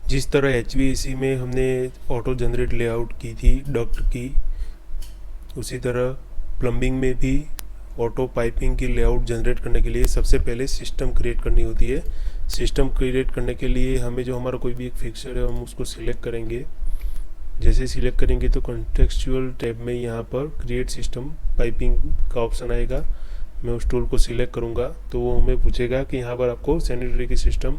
जिस तरह एचवीएसी में हमने ऑटो जनरेट लेआउट की थी डक्ट की, उसी तरह प्लम्बिंग में भी ऑटो पाइपिंग की लेआउट जनरेट करने के लिए सबसे पहले सिस्टम क्रिएट करनी होती है। सिस्टम क्रिएट करने के लिए हमें जो हमारा कोई भी एक फिक्सर है हम उसको सिलेक्ट करेंगे। जैसे सिलेक्ट करेंगे तो कॉन्टेक्सचुअल टैब में यहाँ पर क्रिएट सिस्टम पाइपिंग का ऑप्शन आएगा। मैं उस टूल को सिलेक्ट करूँगा तो वो हमें पूछेगा कि यहाँ पर आपको सैनिटरी की सिस्टम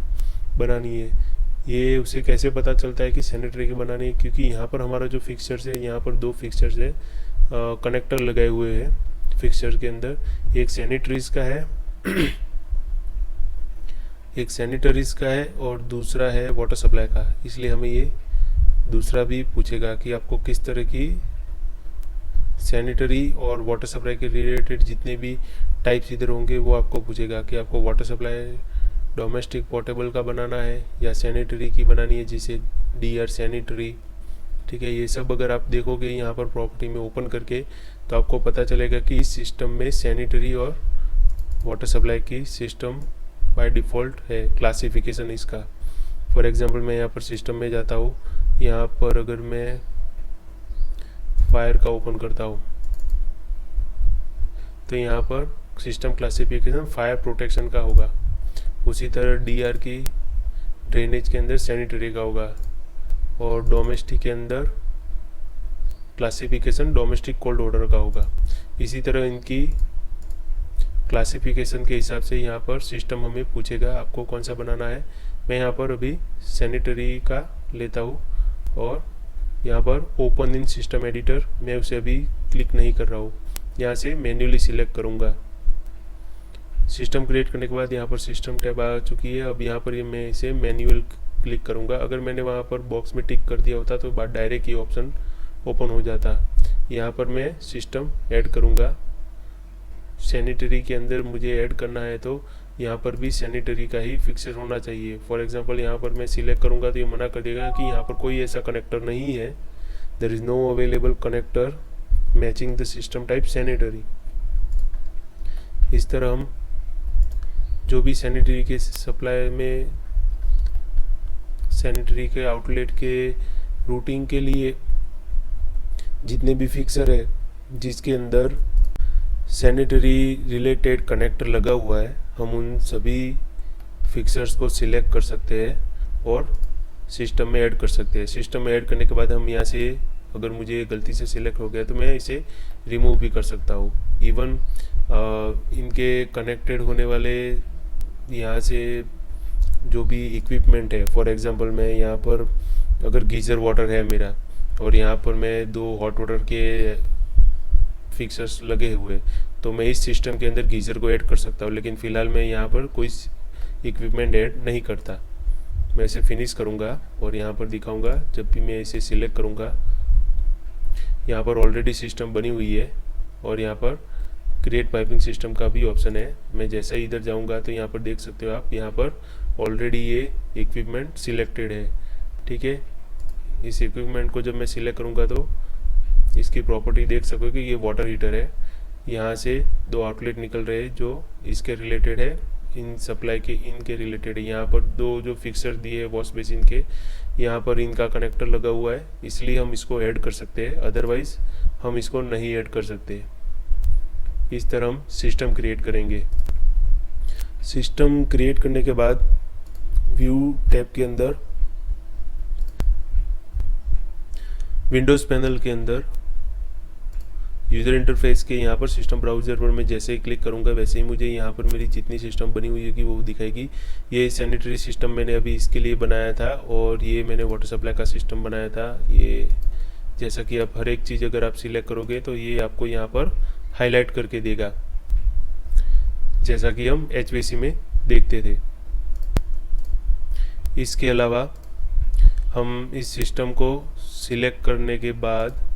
बनानी है। ये उसे कैसे पता चलता है कि सैनिटरी की बनानी है, क्योंकि यहाँ पर हमारा जो फिक्सर्स है, यहाँ पर दो फिक्सर्स है, कनेक्टर लगाए हुए हैं फिक्सर के अंदर। एक सैनिटरीज का है एक सैनिटरीज का है और दूसरा है वाटर सप्लाई का। इसलिए हमें ये दूसरा भी पूछेगा कि आपको किस तरह की सैनिटरी और वाटर सप्लाई के रिलेटेड जितने भी टाइप्स इधर होंगे वो आपको पूछेगा कि आपको वाटर सप्लाई डोमेस्टिक पोर्टेबल का बनाना है या सैनिटरी की बनानी है, जिसे डीआर सैनिटरी। ठीक है, ये सब अगर आप देखोगे यहाँ पर प्रॉपर्टी में ओपन करके तो आपको पता चलेगा कि इस सिस्टम में सैनिटरी और वाटर सप्लाई की सिस्टम बाय डिफ़ॉल्ट है, क्लासिफिकेशन इसका। फॉर एग्जांपल मैं यहाँ पर सिस्टम में जाता हूँ, यहाँ पर अगर मैं फायर का ओपन करता हूँ तो यहाँ पर सिस्टम क्लासिफिकेशन फायर प्रोटेक्शन का होगा। उसी तरह डीआर की ड्रेनेज के अंदर सैनिटरी का होगा और डोमेस्टिक के अंदर क्लासिफिकेशन डोमेस्टिक कोल्ड वाटर का होगा। इसी तरह इनकी क्लासिफिकेशन के हिसाब से यहाँ पर सिस्टम हमें पूछेगा आपको कौन सा बनाना है। मैं यहाँ पर अभी सैनिटरी का लेता हूँ और यहाँ पर ओपन इन सिस्टम एडिटर, मैं उसे अभी क्लिक नहीं कर रहा हूँ, यहाँ से मैन्युअली सिलेक्ट करूँगा। सिस्टम क्रिएट करने के बाद यहाँ पर सिस्टम टैब आ चुकी है। अब यहाँ पर ये मैं इसे मैन्युअल क्लिक करूँगा। अगर मैंने वहाँ पर बॉक्स में टिक कर दिया होता तो बाद डायरेक्ट ये ऑप्शन ओपन हो जाता। यहाँ पर मैं सिस्टम ऐड करूँगा। सैनिटरी के अंदर मुझे ऐड करना है तो यहाँ पर भी सैनिटरी का ही फिक्सर होना चाहिए। फॉर एग्जांपल यहाँ पर मैं सिलेक्ट करूँगा तो ये मना कर देगा कि यहाँ पर कोई ऐसा कनेक्टर नहीं है, there is no available connector matching the system type sanitary. इस तरह हम जो भी सैनिटरी के सप्लाई में सैनिटरी के आउटलेट के रूटिंग के लिए जितने भी फिक्सर है जिसके अंदर सैनिटरी रिलेटेड कनेक्टर लगा हुआ है, हम उन सभी फिक्सर्स को सिलेक्ट कर सकते हैं और सिस्टम में ऐड कर सकते हैं। सिस्टम में ऐड करने के बाद हम यहाँ से अगर मुझे गलती से सिलेक्ट हो गया तो मैं इसे रिमूव भी कर सकता हूँ। इवन इनके कनेक्टेड होने वाले यहाँ से जो भी इक्विपमेंट है, फॉर एग्जांपल मैं यहाँ पर अगर गीज़र वाटर है मेरा और यहाँ पर मैं दो हॉट वाटर के फिक्सर्स लगे हुए, तो मैं इस सिस्टम के अंदर गीज़र को ऐड कर सकता हूँ। लेकिन फ़िलहाल मैं यहाँ पर कोई इक्विपमेंट ऐड नहीं करता। मैं इसे फिनिश करूँगा और यहाँ पर दिखाऊँगा। जब भी मैं इसे सिलेक्ट करूँगा, यहाँ पर ऑलरेडी सिस्टम बनी हुई है और यहाँ पर क्रिएट पाइपिंग सिस्टम का भी ऑप्शन है। मैं जैसे ही इधर जाऊँगा तो यहाँ पर देख सकते हो आप, यहाँ पर ऑलरेडी ये इक्विपमेंट सिलेक्टेड है। ठीक है, इस इक्विपमेंट को जब मैं सिलेक्ट करूँगा तो इसकी प्रॉपर्टी देख सकोगे कि ये वाटर हीटर है। यहाँ से दो आउटलेट निकल रहे हैं जो इसके रिलेटेड है, इन सप्लाई के इनके रिलेटेड है। यहाँ पर दो जो फिक्सर दिए है वॉश बेसिन के, यहाँ पर इनका कनेक्टर लगा हुआ है, इसलिए हम इसको ऐड कर सकते हैं, अदरवाइज हम इसको नहीं ऐड कर सकते। इस तरह हम सिस्टम क्रिएट करेंगे। सिस्टम क्रिएट करने के बाद व्यू टैब के अंदर विंडोज़ पैनल के अंदर यूज़र इंटरफेस के यहाँ पर सिस्टम ब्राउज़र पर मैं जैसे ही क्लिक करूँगा वैसे ही मुझे यहाँ पर मेरी जितनी सिस्टम बनी हुई होगी वो दिखाएगी। ये सैनिटरी सिस्टम मैंने अभी इसके लिए बनाया था और ये मैंने वाटर सप्लाई का सिस्टम बनाया था। ये जैसा कि आप हर एक चीज़ अगर आप सिलेक्ट करोगे तो ये आपको यहाँ पर हाईलाइट करके देगा, जैसा कि हम एचवीएसी में देखते थे। इसके अलावा हम इस सिस्टम को सिलेक्ट करने के बाद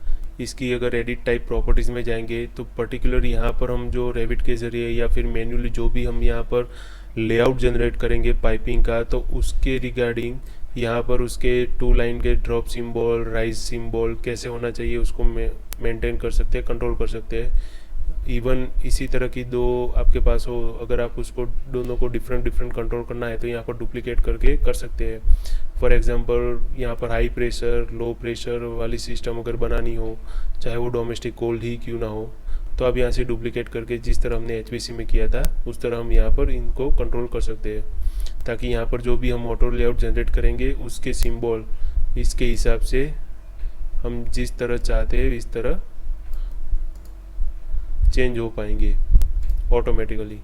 इसकी अगर एडिट टाइप प्रॉपर्टीज़ में जाएंगे तो पर्टिकुलर यहाँ पर हम जो रेविट के ज़रिए या फिर मैन्युअली जो भी हम यहाँ पर लेआउट जनरेट करेंगे पाइपिंग का, तो उसके रिगार्डिंग यहाँ पर उसके 2 लाइन के ड्रॉप सिंबल, राइज सिंबल कैसे होना चाहिए उसको मेंटेन कर सकते हैं, कंट्रोल कर सकते हैं। इवन इसी तरह की दो आपके पास हो, अगर आप उसको दोनों को डिफरेंट डिफरेंट कंट्रोल करना है तो यहाँ पर डुप्लीकेट करके कर सकते हैं। फॉर एग्जांपल यहाँ पर हाई प्रेशर लो प्रेशर वाली सिस्टम अगर बनानी हो, चाहे वो डोमेस्टिक कोल्ड ही क्यों ना हो, तो आप यहाँ से डुप्लीकेट करके जिस तरह हमने एचपीसी में किया था उस तरह हम यहाँ पर इनको कंट्रोल कर सकते हैं, ताकि यहाँ पर जो भी हम ऑटो लेआउट जनरेट करेंगे उसके सिंबल इसके हिसाब से हम जिस तरह चाहते हैं इस तरह चेंज हो पाएंगे ऑटोमेटिकली।